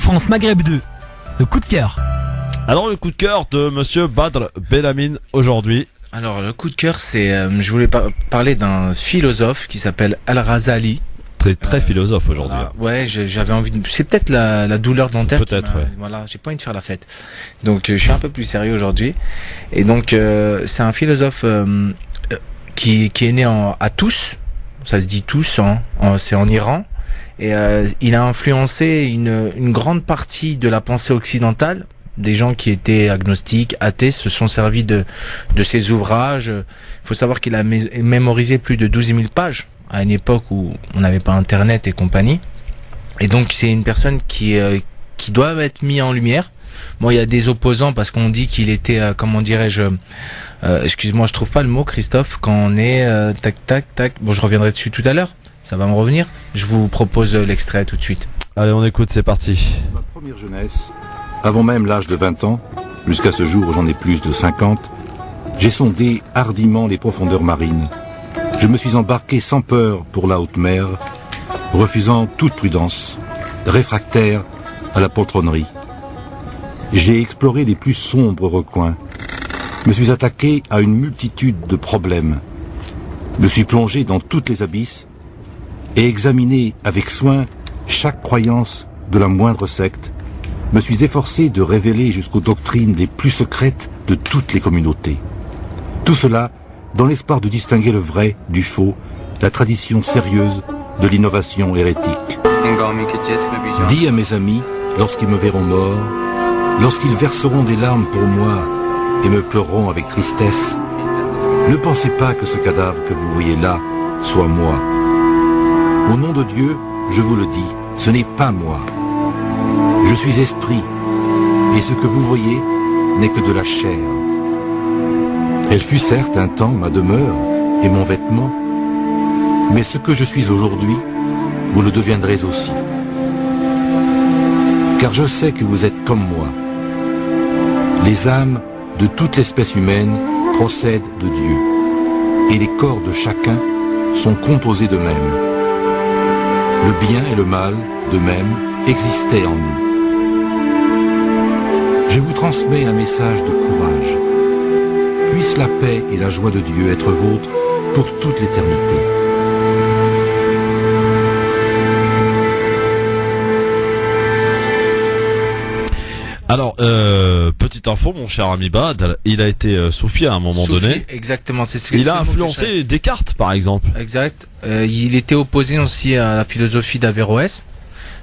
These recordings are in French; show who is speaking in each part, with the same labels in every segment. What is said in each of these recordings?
Speaker 1: France Maghreb 2, le coup de cœur.
Speaker 2: Alors le coup de cœur de Monsieur Badr Belamine aujourd'hui.
Speaker 3: Alors le coup de cœur, c'est, je voulais parler d'un philosophe qui s'appelle Al-Razali.
Speaker 2: Très philosophe aujourd'hui.
Speaker 3: Voilà. Ouais, j'avais envie de... C'est peut-être la douleur dentaire.
Speaker 2: Peut-être, ouais.
Speaker 3: Voilà, j'ai pas envie de faire la fête. Donc je suis un peu plus sérieux aujourd'hui. Et donc c'est un philosophe qui est né à Tous. Ça se dit Tous, hein, c'est en Iran. Et il a influencé une grande partie de la pensée occidentale. Des gens qui étaient agnostiques, athées, se sont servis de ses ouvrages. Il faut savoir qu'il a mémorisé plus de 12 000 pages à une époque où on n'avait pas Internet et compagnie. Et donc c'est une personne qui doit être mise en lumière. Bon, il y a des opposants parce qu'on dit qu'il était, comment dirais-je, excuse-moi, je trouve pas le mot, Christophe, quand on est tac. Bon, je reviendrai dessus tout à l'heure. Ça va me revenir. Je vous propose l'extrait tout de suite.
Speaker 2: Allez, on écoute, c'est parti.
Speaker 4: Ma première jeunesse, avant même l'âge de 20 ans, jusqu'à ce jour où j'en ai plus de 50, j'ai sondé hardiment les profondeurs marines. Je me suis embarqué sans peur pour la haute mer, refusant toute prudence, réfractaire à la poltronnerie. J'ai exploré les plus sombres recoins, me suis attaqué à une multitude de problèmes, me suis plongé dans toutes les abysses et examiné avec soin chaque croyance de la moindre secte, me suis efforcé de révéler jusqu'aux doctrines les plus secrètes de toutes les communautés. Tout cela dans l'espoir de distinguer le vrai du faux, la tradition sérieuse de l'innovation hérétique. Dis à mes amis, lorsqu'ils me verront mort, lorsqu'ils verseront des larmes pour moi et me pleureront avec tristesse, ne pensez pas que ce cadavre que vous voyez là soit moi. Au nom de Dieu, je vous le dis, ce n'est pas moi. Je suis esprit, et ce que vous voyez n'est que de la chair. Elle fut certes un temps ma demeure et mon vêtement, mais ce que je suis aujourd'hui, vous le deviendrez aussi. Car je sais que vous êtes comme moi. Les âmes de toute l'espèce humaine procèdent de Dieu, et les corps de chacun sont composés de même. Le bien et le mal, de même, existaient en nous. Je vous transmets un message de courage. Puisse la paix et la joie de Dieu être vôtres pour toute l'éternité.
Speaker 2: Alors, petite info, mon cher ami Bad, il a été soufi à un moment donné.
Speaker 3: Exactement, c'est ce que
Speaker 2: il a influencé Descartes, par exemple.
Speaker 3: Exact. Il était opposé aussi à la philosophie d'Averroès,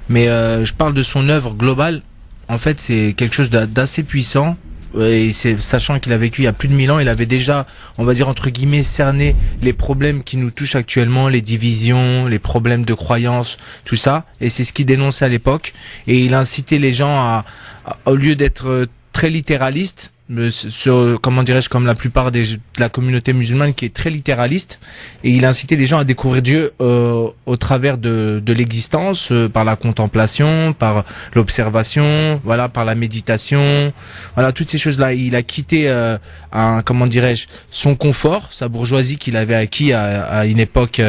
Speaker 3: mais je parle de son œuvre globale. En fait, c'est quelque chose d'assez puissant. Et sachant qu'il a vécu il y a plus de 1000 ans, il avait déjà, on va dire entre guillemets, cerné les problèmes qui nous touchent actuellement, les divisions, les problèmes de croyances, tout ça. Et c'est ce qu'il dénonçait à l'époque. Et il incitait les gens au lieu d'être très littéralistes, comment dirais-je, comme la plupart de la communauté musulmane qui est très littéraliste, et il incitait les gens à découvrir Dieu au travers de l'existence, par la contemplation, par l'observation, voilà, par la méditation, voilà, toutes ces choses-là. Il a quitté comment dirais-je, son confort, sa bourgeoisie qu'il avait acquis à une époque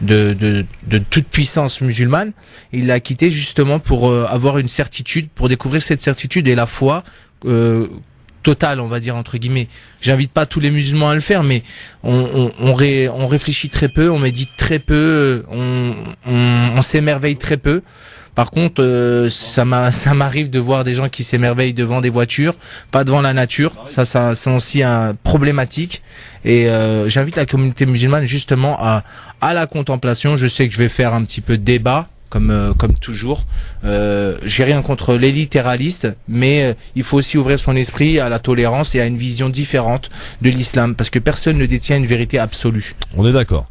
Speaker 3: de toute puissance musulmane. Il l'a quitté justement pour avoir une certitude, pour découvrir cette certitude et la foi totale, on va dire entre guillemets. J'invite pas tous les musulmans à le faire, mais on réfléchit très peu, on médite très peu, on s'émerveille très peu. Par contre, ça m'arrive de voir des gens qui s'émerveillent devant des voitures, pas devant la nature. Ça c'est aussi un problématique. Et j'invite la communauté musulmane justement à la contemplation. Je sais que je vais faire un petit peu de débat, comme toujours. J'ai rien contre les littéralistes, mais il faut aussi ouvrir son esprit à la tolérance et à une vision différente de l'islam, parce que personne ne détient une vérité absolue.
Speaker 2: On est d'accord.